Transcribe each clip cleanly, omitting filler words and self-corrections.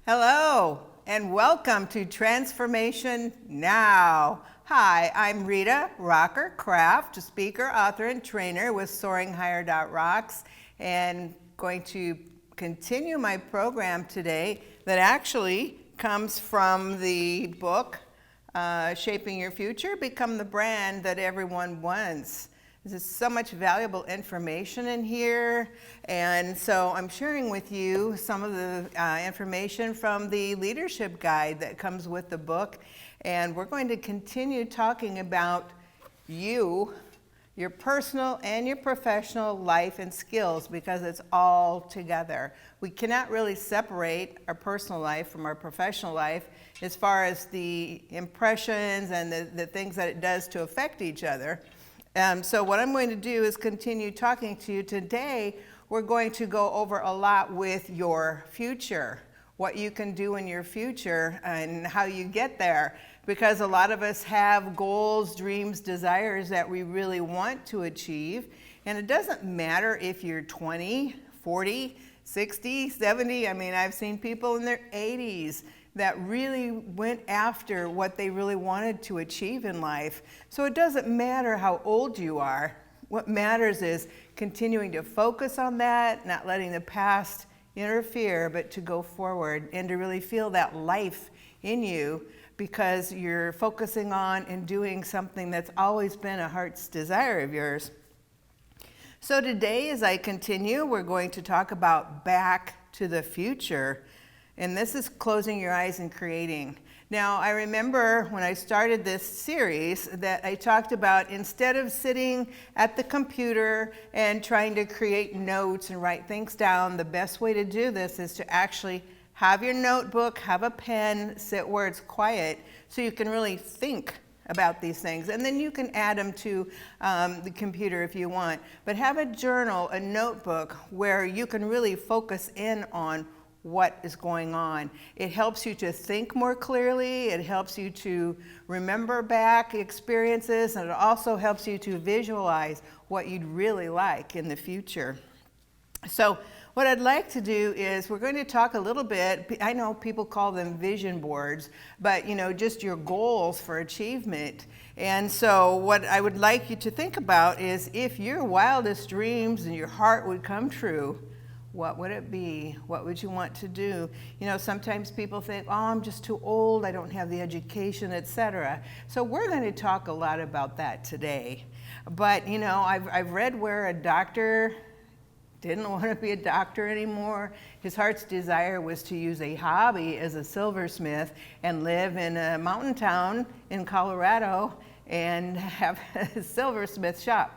Hello, and welcome to Transformation Now. Hi, I'm Rita Rocker Kraft, speaker, author, and trainer with SoaringHigher.rocks, and going to continue my program today that actually comes from the book, Shaping Your Future, Become the Brand That Everyone Wants. There's so much valuable information in here, and so I'm sharing with you some of the information from the leadership guide that comes with the book, and we're going to continue talking about you, your personal and your professional life and skills, because it's all together. We cannot really separate our personal life from our professional life as far as the impressions and the things that it does to affect each other. So what I'm going to do is continue talking to you today. We're going to go over a lot with your future, what you can do in your future and how you get there, because a lot of us have goals, dreams, desires that we really want to achieve, and it doesn't matter if you're 20, 40, 60, 70. I mean, I've seen people in their 80s that really went after what they really wanted to achieve in life. So it doesn't matter how old you are. What matters is continuing to focus on that, not letting the past interfere, but to go forward and to really feel that life in you, because you're focusing on and doing something that's always been a heart's desire of yours. So today, as I continue, we're going to talk about back to the future. And this is closing your eyes and creating. Now, I remember when I started this series that I talked about, instead of sitting at the computer and trying to create notes and write things down, the best way to do this is to actually have your notebook, have a pen, sit where it's quiet, so you can really think about these things. And then you can add them to the computer if you want. But have a journal, a notebook, where you can really focus in on what is going on. It helps you to think more clearly, it helps you to remember back experiences, and it also helps you to visualize what you'd really like in the future. So what I'd like to do is we're going to talk a little bit, I know people call them vision boards, but just your goals for achievement. And so what I would like you to think about is, if your wildest dreams and your heart would come true, what would it be? What would you want to do? Sometimes people think, oh, I'm just too old, I don't have the education, etc. So we're going to talk a lot about that today. But, I've read where a doctor didn't want to be a doctor anymore. His heart's desire was to use a hobby as a silversmith and live in a mountain town in Colorado and have a silversmith shop.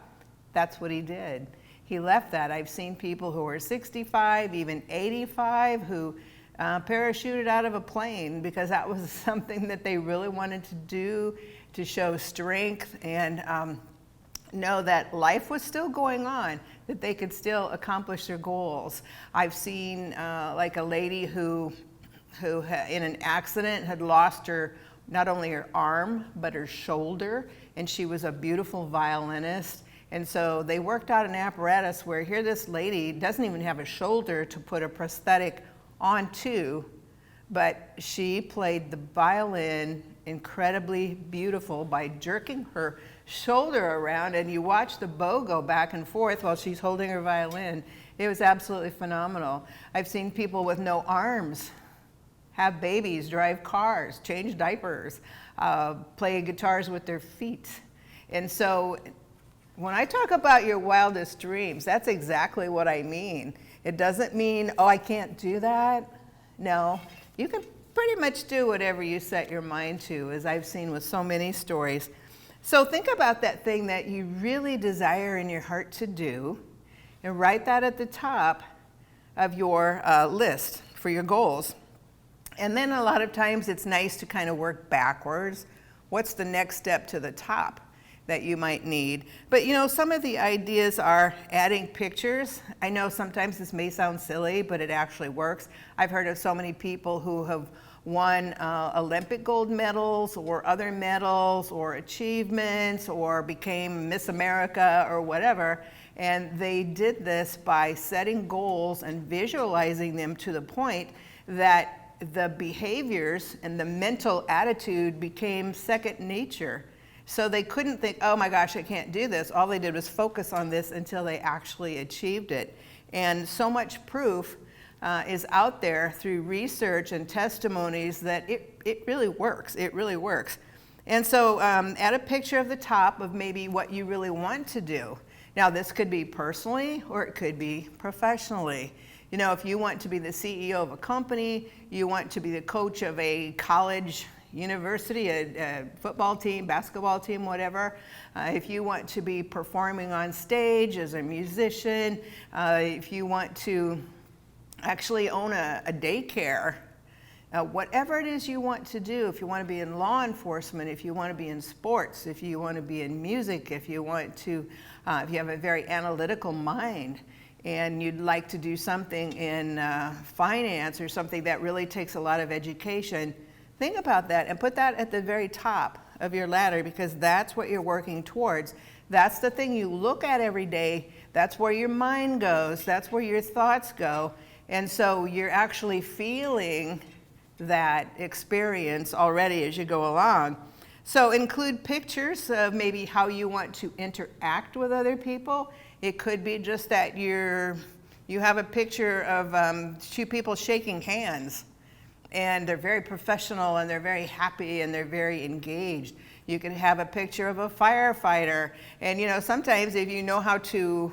That's what he did. He left that. I've seen people who are 65, even 85, who parachuted out of a plane because that was something that they really wanted to do, to show strength and know that life was still going on, that they could still accomplish their goals. I've seen like a lady who in an accident had lost her, not only her arm, but her shoulder, and she was a beautiful violinist. And so they worked out an apparatus where here this lady doesn't even have a shoulder to put a prosthetic onto, but she played the violin incredibly beautiful by jerking her shoulder around, and you watch the bow go back and forth while she's holding her violin. It was absolutely phenomenal. I've seen people with no arms have babies, drive cars, change diapers, play guitars with their feet. And so when I talk about your wildest dreams, that's exactly what I mean. It doesn't mean, oh, I can't do that. No, you can pretty much do whatever you set your mind to, as I've seen with so many stories. So think about that thing that you really desire in your heart to do, and write that at the top of your list for your goals. And then a lot of times it's nice to kind of work backwards. What's the next step to the top that you might need? But some of the ideas are adding pictures. I know sometimes this may sound silly, but it actually works. I've heard of so many people who have won Olympic gold medals or other medals or achievements or became Miss America or whatever, and they did this by setting goals and visualizing them to the point that the behaviors and the mental attitude became second nature. So they couldn't think, oh my gosh, I can't do this. All they did was focus on this until they actually achieved it. And so much proof is out there through research and testimonies that it really works. It really works. And so add a picture of the top of maybe what you really want to do. Now, this could be personally or it could be professionally. You know, if you want to be the CEO of a company, you want to be the coach of a college, university, a football team, basketball team, whatever. If you want to be performing on stage as a musician, if you want to actually own a daycare, whatever it is you want to do, if you want to be in law enforcement, if you want to be in sports, if you want to be in music, if you want to, if you have a very analytical mind and you'd like to do something in finance or something that really takes a lot of education, think about that and put that at the very top of your ladder, because that's what you're working towards. That's the thing you look at every day. That's where your mind goes. That's where your thoughts go. And so you're actually feeling that experience already as you go along. So include pictures of maybe how you want to interact with other people. It could be just that you have a picture of two people shaking hands, and they're very professional and they're very happy and they're very engaged. You can have a picture of a firefighter, and you know, sometimes if you know how to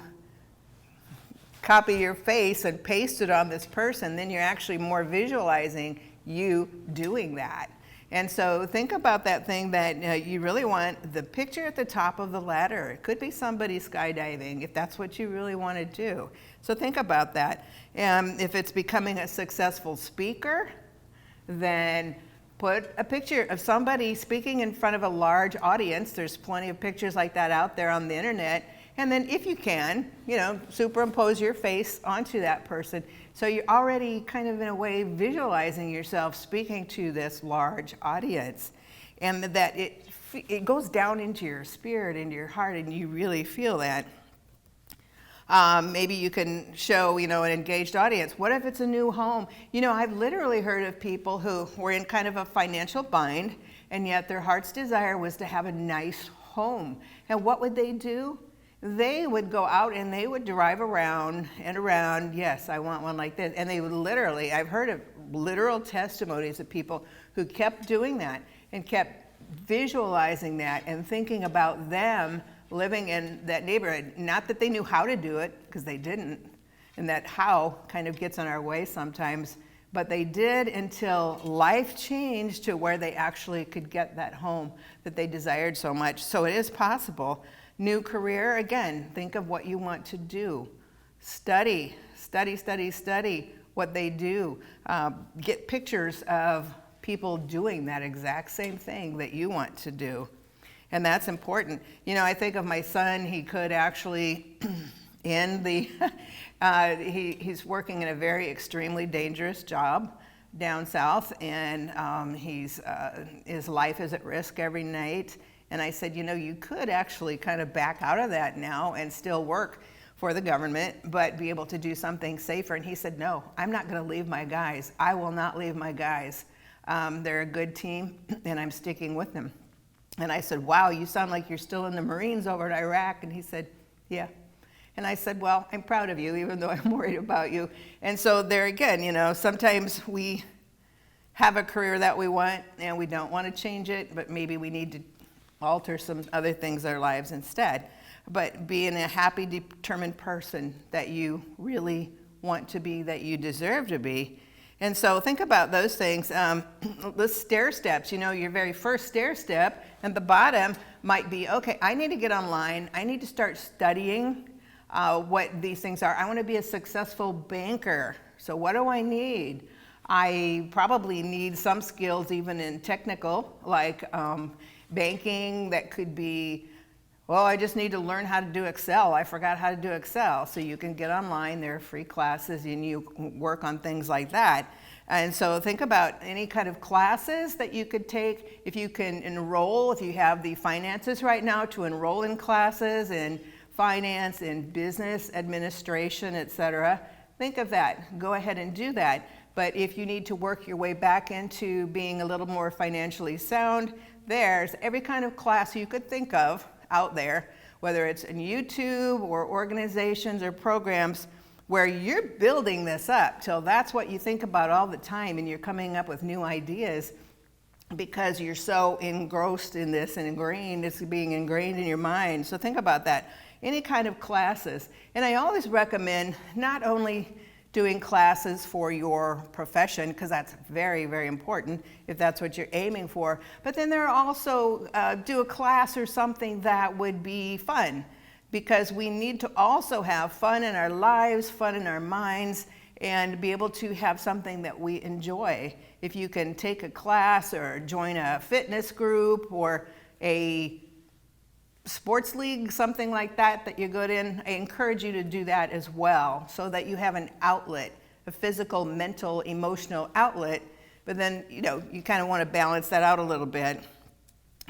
copy your face and paste it on this person, then you're actually more visualizing you doing that. And so think about that thing that you really want, the picture at the top of the ladder. It could be somebody skydiving if that's what you really want to do. So think about that. If it's becoming a successful speaker, then put a picture of somebody speaking in front of a large audience. There's plenty of pictures like that out there on the internet. And then if you can, you know, superimpose your face onto that person. So you're already kind of in a way visualizing yourself speaking to this large audience. And that it goes down into your spirit, into your heart, and you really feel that. Maybe you can show, you know, an engaged audience. What if it's a new home? You know, I've literally heard of people who were in kind of a financial bind, and yet their heart's desire was to have a nice home. And what would they do? They would go out and they would drive around and around. Yes, I want one like this. And they would literally, I've heard of literal testimonies of people who kept doing that and kept visualizing that and thinking about them living in that neighborhood. Not that they knew how to do it, because they didn't. And that how kind of gets in our way sometimes. But they did until life changed to where they actually could get that home that they desired so much. So it is possible. New career, again, think of what you want to do. Study what they do. Get pictures of people doing that exact same thing that you want to do. And that's important. You know, I think of my son, he could actually in the, he's working in a very extremely dangerous job down south, and his life is at risk every night. And I said, you know, you could actually kind of back out of that now and still work for the government, but be able to do something safer. And he said, no, I'm not going to leave my guys. I will not leave my guys. They're a good team, and I'm sticking with them. And I said, wow, you sound like you're still in the Marines over in Iraq. And he said, yeah. And I said, well, I'm proud of you, even though I'm worried about you. And so there again, you know, sometimes we have a career that we want, and we don't want to change it, but maybe we need to alter some other things in our lives instead. But being a happy, determined person that you really want to be, that you deserve to be. And so think about those things. The stair steps, you know, your very first stair step, and the bottom might be, okay, I need to get online. I need to start studying what these things are. I want to be a successful banker. So what do I need? I probably need some skills even in technical, like banking. That could be, well, I just need to learn how to do Excel. I forgot how to do Excel. So you can get online. There are free classes and you work on things like that. And so think about any kind of classes that you could take. If you can enroll, if you have the finances right now to enroll in classes in finance, in business administration, etc., think of that. Go ahead and do that. But if you need to work your way back into being a little more financially sound, there's every kind of class you could think of out there, whether it's in YouTube or organizations or programs where you're building this up till that's what you think about all the time, and you're coming up with new ideas because you're so engrossed in this and it's being ingrained in your mind. So think about that. Any kind of classes. And I always recommend not only doing classes for your profession, because that's very, very important if that's what you're aiming for, but then there are also do a class or something that would be fun, because we need to also have fun in our lives, fun in our minds, and be able to have something that we enjoy. If you can take a class or join a fitness group or a sports league, something like that you're good in, I encourage you to do that as well, so that you have an outlet, a physical, mental, emotional outlet. But then, you kind of want to balance that out a little bit.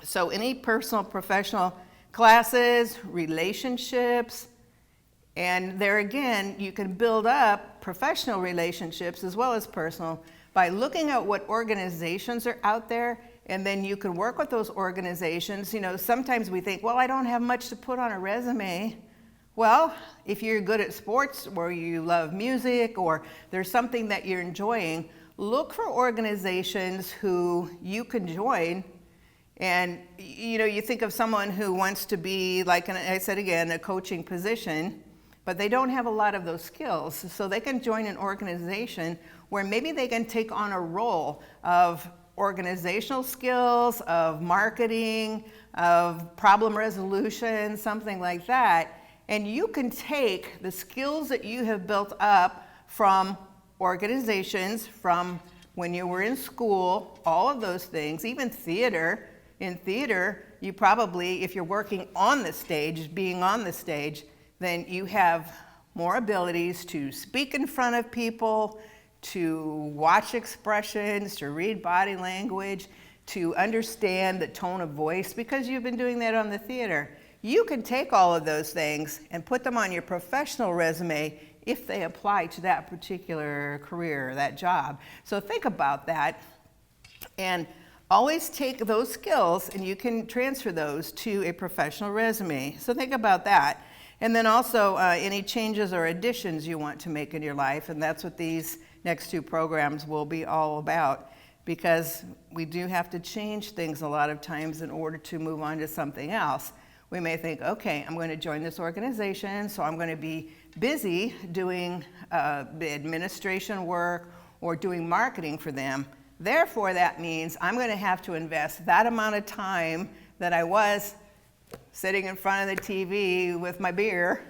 So any personal, professional classes, relationships, and there again, you can build up professional relationships as well as personal by looking at what organizations are out there, and then you can work with those organizations. Sometimes we think, well, I don't have much to put on a resume. Well, if you're good at sports or you love music or there's something that you're enjoying, look for organizations who you can join. And you think of someone who wants to be, like I said again, a coaching position, but they don't have a lot of those skills. So they can join an organization where maybe they can take on a role of organizational skills, of marketing, of problem resolution, something like that. And you can take the skills that you have built up from organizations, from when you were in school, all of those things, even theater. In theater, you probably, if you're working on the stage, being on the stage, then you have more abilities to speak in front of people, to watch expressions, to read body language, to understand the tone of voice, because you've been doing that on the theater. You can take all of those things and put them on your professional resume if they apply to that particular career, that job. So think about that, and always take those skills and you can transfer those to a professional resume. So think about that. And then also any changes or additions you want to make in your life, and that's what these next two programs will be all about, because we do have to change things a lot of times in order to move on to something else. We may think, okay, I'm going to join this organization, so I'm going to be busy doing the administration work or doing marketing for them. Therefore, that means I'm going to have to invest that amount of time that I was sitting in front of the TV with my beer,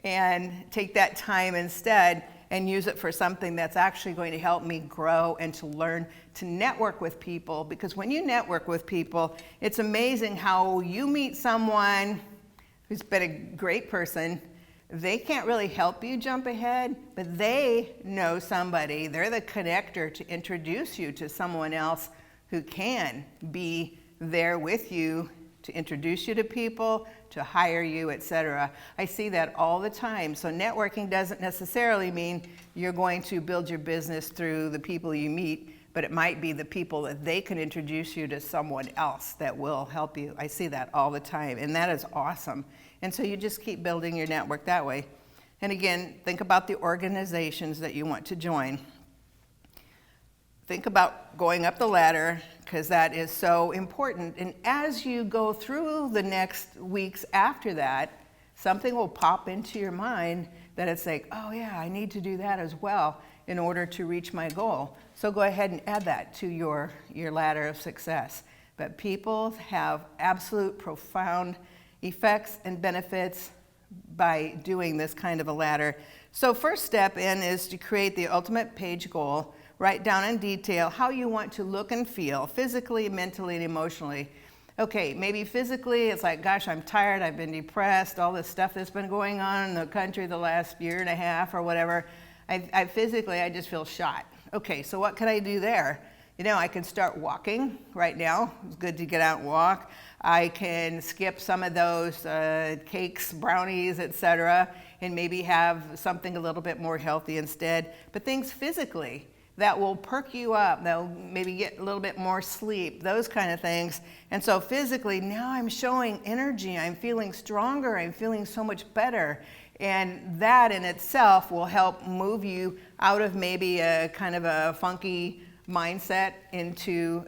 and take that time instead and use it for something that's actually going to help me grow and to learn to network with people. Because when you network with people, it's amazing how you meet someone who's been a great person. They can't really help you jump ahead, but they know somebody. They're the connector to introduce you to someone else who can be there with you, to introduce you to people, to hire you, etc. I see that all the time. So networking doesn't necessarily mean you're going to build your business through the people you meet, but it might be the people that they can introduce you to someone else that will help you. I see that all the time, and that is awesome. And so you just keep building your network that way. And again, think about the organizations that you want to join. Think about going up the ladder, because that is so important. And as you go through the next weeks after that, something will pop into your mind that it's like, oh yeah, I need to do that as well in order to reach my goal. So go ahead and add that to your ladder of success. But people have absolute profound effects and benefits by doing this kind of a ladder. So first step in is to create the ultimate page goal. Write down in detail how you want to look and feel physically, mentally, and emotionally. Okay, maybe physically it's like, gosh, I'm tired, I've been depressed, all this stuff that's been going on in the country the last year and a half or whatever. I physically just feel shot. Okay, so what can I do there? I can start walking right now. It's good to get out and walk. I can skip some of those cakes, brownies, etc., and maybe have something a little bit more healthy instead. But things physically. that will perk you up. They'll maybe get a little bit more sleep, those kind of things. And so physically, now I'm showing energy. I'm feeling stronger. I'm feeling so much better. And that in itself will help move you out of maybe a kind of a funky mindset into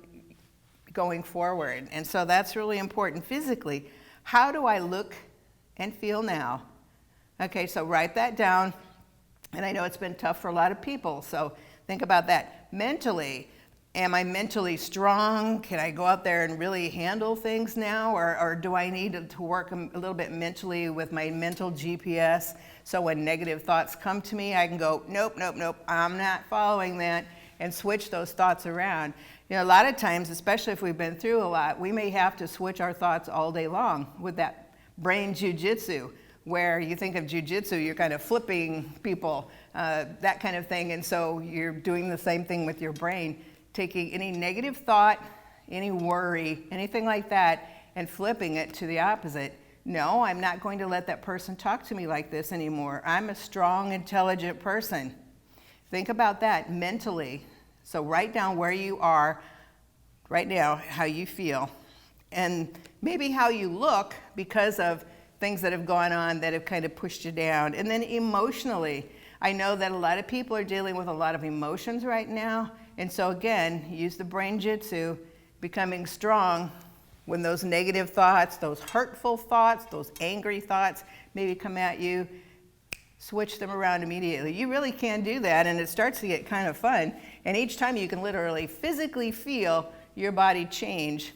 going forward. And so that's really important physically. How do I look and feel now? Okay, so write that down. And I know it's been tough for a lot of people, so think about that. Mentally, am I mentally strong? Can I go out there and really handle things now? Or do I need to work a little bit mentally with my mental GPS so when negative thoughts come to me, I can go, nope, nope, nope, I'm not following that, and switch those thoughts around. You know, a lot of times, especially if we've been through a lot, we may have to switch our thoughts all day long with that brain jujitsu, where you think of jujitsu, you're kind of flipping people, that kind of thing. And so you're doing the same thing with your brain, taking any negative thought, any worry, anything like that, and flipping it to the opposite. No, I'm not going to let that person talk to me like this anymore. I'm a strong, intelligent person. Think about that mentally. So write down where you are right now, how you feel, and maybe how you look because of things that have gone on that have kind of pushed you down. And then emotionally, I know that a lot of people are dealing with a lot of emotions right now. And so again, use the brain jitsu, becoming strong when those negative thoughts, those hurtful thoughts, those angry thoughts maybe come at you, switch them around immediately. You really can do that, and it starts to get kind of fun. And each time you can literally physically feel your body change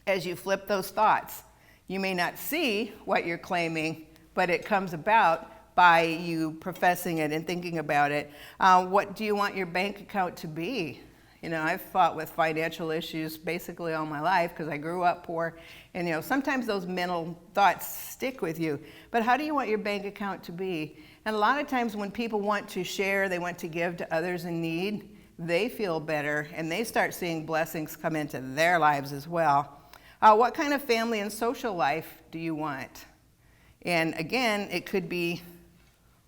as you flip those thoughts. You may not see what you're claiming, but it comes about by you professing it and thinking about it. What do you want your bank account to be? You know, I've fought with financial issues basically all my life because I grew up poor. And, you know, sometimes those mental thoughts stick with you. But how do you want your bank account to be? And a lot of times when people want to share, they want to give to others in need, they feel better and they start seeing blessings come into their lives as well. What kind of family and social life do you want? And again, it could be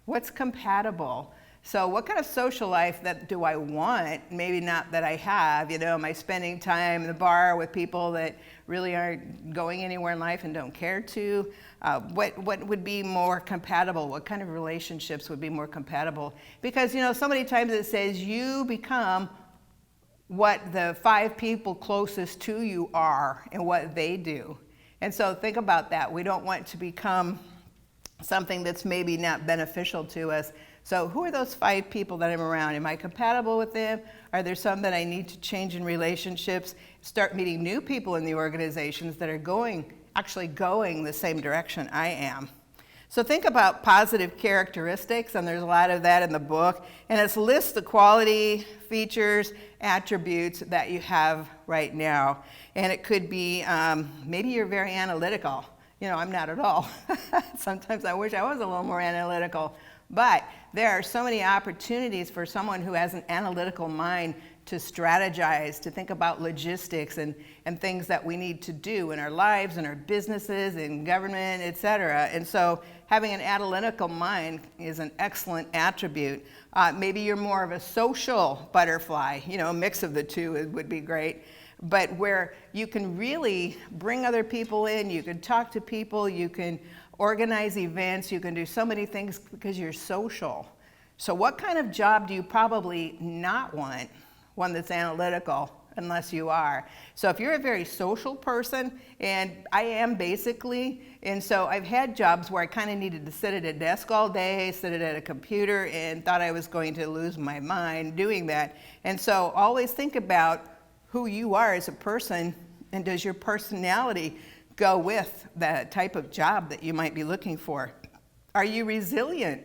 what's compatible. So what kind of social life that do I want? Maybe not that I have. You know, am I spending time in the bar with people that really aren't going anywhere in life and don't care to? What would be more compatible? What kind of relationships would be more compatible? Because, you know, so many times it says you become what the 5 people closest to you are and what they do. And so think about that. We don't want to become something that's maybe not beneficial to us. So who are those 5 people that I'm around? Am I compatible with them? Are there some that I need to change in relationships? Start meeting new people in the organizations that are actually going the same direction I am. So think about positive characteristics, and there's a lot of that in the book. And it's lists the quality, features, attributes that you have right now. And it could be, maybe you're very analytical. You know, I'm not at all. Sometimes I wish I was a little more analytical. But there are so many opportunities for someone who has an analytical mind to strategize, to think about logistics and things that we need to do in our lives, in our businesses, in government, etc. And so having an analytical mind is an excellent attribute. Maybe you're more of a social butterfly, you know, a mix of the two would be great. But where you can really bring other people in, you can talk to people, you can organize events, you can do so many things because you're social. So what kind of job do you probably not want? One that's analytical, unless you are. So if you're a very social person, and I am basically, and so I've had jobs where I kind of needed to sit at a desk all day, sit at a computer, and thought I was going to lose my mind doing that. And so always think about who you are as a person, and does your personality go with the type of job that you might be looking for? Are you resilient?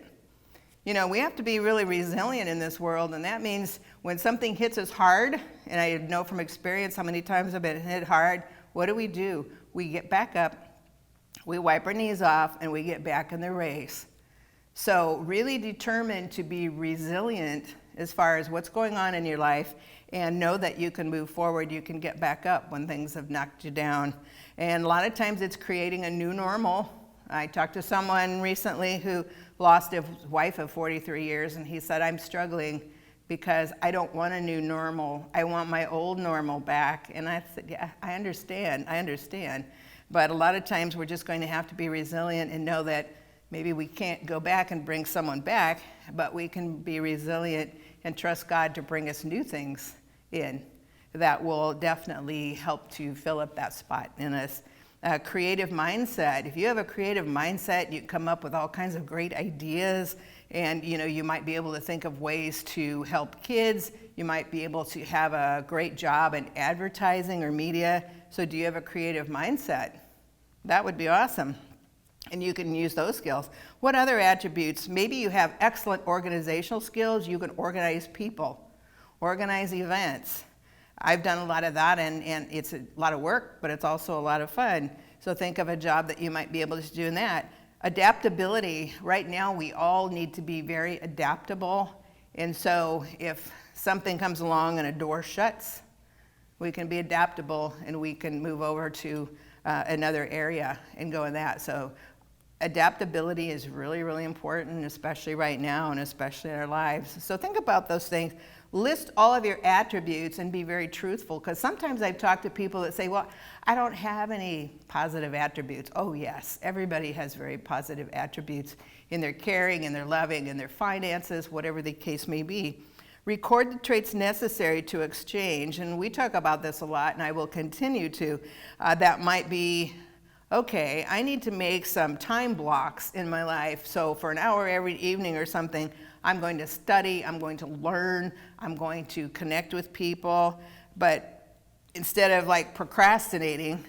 You know, we have to be really resilient in this world, and that means when something hits us hard, and I know from experience how many times I've been hit hard, what do? We get back up, we wipe our knees off, and we get back in the race. So really determined to be resilient as far as what's going on in your life, and know that you can move forward, you can get back up when things have knocked you down. And a lot of times it's creating a new normal. I talked to someone recently who lost his wife of 43 years, and he said, I'm struggling because I don't want a new normal. I want my old normal back. And I said, yeah, I understand. But a lot of times we're just going to have to be resilient and know that maybe we can't go back and bring someone back, but we can be resilient and trust God to bring us new things in that will definitely help to fill up that spot in us. Creative mindset. If you have a creative mindset, you come up with all kinds of great ideas, and you might be able to think of ways to help kids. You might be able to have a great job in advertising or media. So do you have a creative mindset? That would be awesome. And you can use those skills. What other attributes? Maybe you have excellent organizational skills. You can organize people, organize events. I've done a lot of that, and it's a lot of work, but it's also a lot of fun. So think of a job that you might be able to do in that. Adaptability. Right now, we all need to be very adaptable. And so if something comes along and a door shuts, we can be adaptable and we can move over to another area and go in that. So adaptability is really, really important, especially right now and especially in our lives. So think about those things. List all of your attributes and be very truthful, because sometimes I've talked to people that say, well, I don't have any positive attributes. Oh yes, everybody has very positive attributes in their caring, in their loving, in their finances, whatever the case may be. Record the traits necessary to exchange, and we talk about this a lot, and I will continue to. That might be, okay, I need to make some time blocks in my life, so for an hour every evening or something, I'm going to study, I'm going to learn, I'm going to connect with people, but instead of like procrastinating,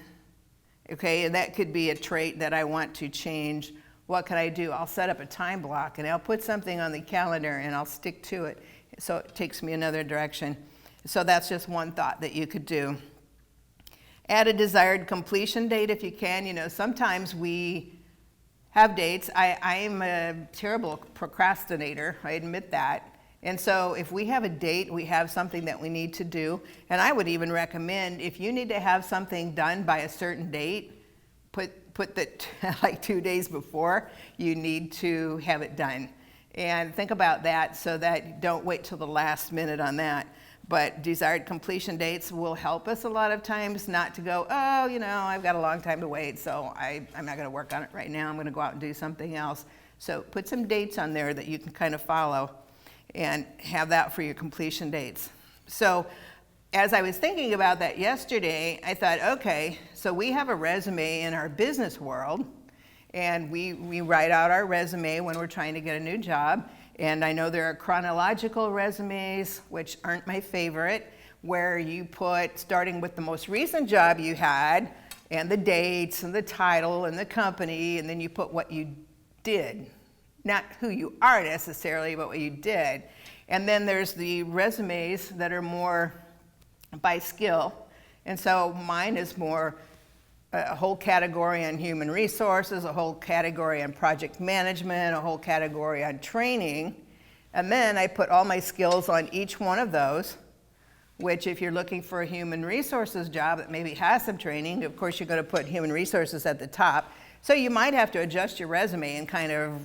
okay, and that could be a trait that I want to change. What can I do? I'll set up a time block and I'll put something on the calendar and I'll stick to it, so it takes me another direction. So that's just one thought that you could do. Add a desired completion date if you can. Sometimes we have dates. I'm a terrible procrastinator, I admit that. And so if we have a date, we have something that we need to do. And I would even recommend, if you need to have something done by a certain date, put that like 2 days before, you need to have it done. And think about that so that you don't wait till the last minute on that. But desired completion dates will help us a lot of times not to go, oh, I've got a long time to wait, so I'm not going to work on it right now. I'm going to go out and do something else. So put some dates on there that you can kind of follow and have that for your completion dates. So as I was thinking about that yesterday, I thought, okay, so we have a resume in our business world, and we write out our resume when we're trying to get a new job. And I know there are chronological resumes, which aren't my favorite, where you put, starting with the most recent job you had, and the dates, and the title, and the company, and then you put what you did. Not who you are necessarily, but what you did. And then there's the resumes that are more by skill. And so mine is more a whole category on human resources, a whole category on project management, a whole category on training. And then I put all my skills on each one of those, which if you're looking for a human resources job that maybe has some training, of course you're going to put human resources at the top. So you might have to adjust your resume and kind of,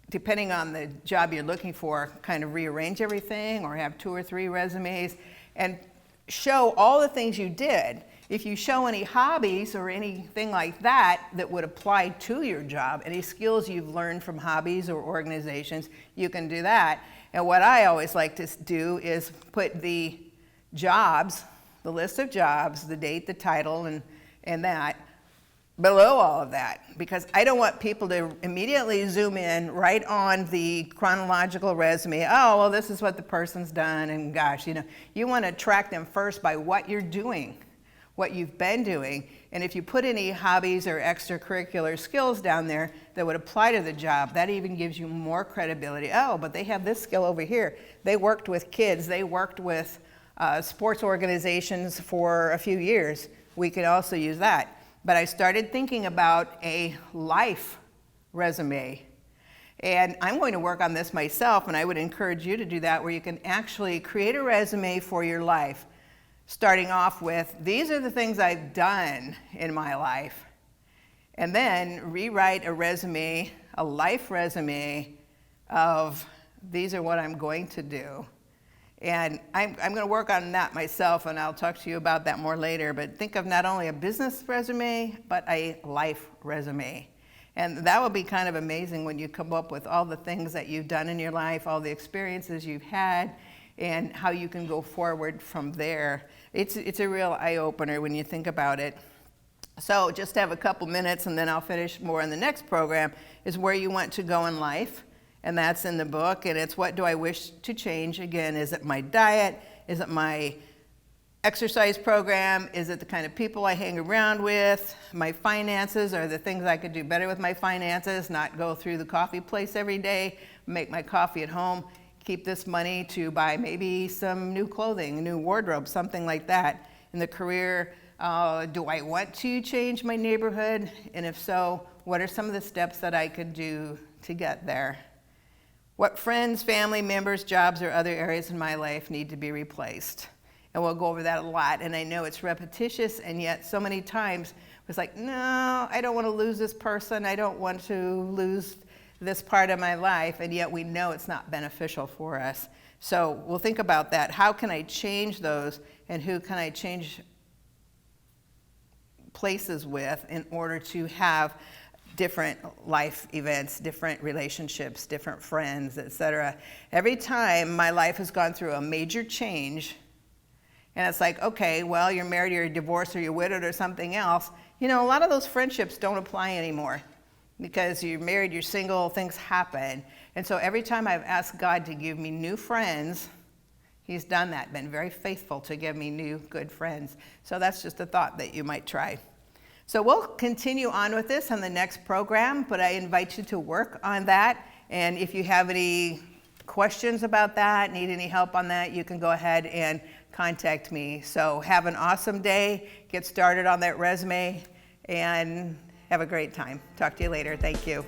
depending on the job you're looking for, kind of rearrange everything or have 2 or 3 resumes and show all the things you did. If you show any hobbies or anything like that that would apply to your job, any skills you've learned from hobbies or organizations, you can do that. And what I always like to do is put the jobs, the list of jobs, the date, the title, and that below all of that, because I don't want people to immediately zoom in right on the chronological resume. Oh, well, this is what the person's done, and gosh, you want to track them first by what you're doing, what you've been doing. And if you put any hobbies or extracurricular skills down there that would apply to the job, that even gives you more credibility. Oh, but they have this skill over here. They worked with kids. They worked with sports organizations for a few years. We could also use that. But I started thinking about a life resume. And I'm going to work on this myself, and I would encourage you to do that, where you can actually create a resume for your life. Starting off with, these are the things I've done in my life. And then rewrite a resume, a life resume of these are what I'm going to do. And I'm going to work on that myself, and I'll talk to you about that more later. But think of not only a business resume, but a life resume. And that will be kind of amazing when you come up with all the things that you've done in your life, all the experiences you've had, and how you can go forward from there. It's a real eye-opener when you think about it. So just have a couple minutes, and then I'll finish more in the next program, is where you want to go in life. And that's in the book, and it's what do I wish to change? Again, is it my diet? Is it my exercise program? Is it the kind of people I hang around with? My finances? Are there things I could do better with my finances? Not go through the coffee place every day, make my coffee at home, keep this money to buy maybe some new clothing, a new wardrobe, something like that. In the career, do I want to change my neighborhood? And if so, what are some of the steps that I could do to get there? What friends, family members, jobs, or other areas in my life need to be replaced? And we'll go over that a lot. And I know it's repetitious, and yet so many times it's like, no, I don't want to lose this person. I don't want to lose this part of my life. And yet we know it's not beneficial for us. So we'll think about that. How can I change those, and who can I change places with in order to have different life events, different relationships, different friends, etc. Every time my life has gone through a major change, and it's like, okay, well, you're married, or you're divorced, or you're widowed, or something else, a lot of those friendships don't apply anymore because you're married, you're single, things happen. And so every time I've asked God to give me new friends, He's done that, been very faithful to give me new good friends. So that's just a thought that you might try. So we'll continue on with this on the next program, but I invite you to work on that. And if you have any questions about that, need any help on that, you can go ahead and contact me. So have an awesome day, get started on that resume, and have a great time. Talk to you later. Thank you.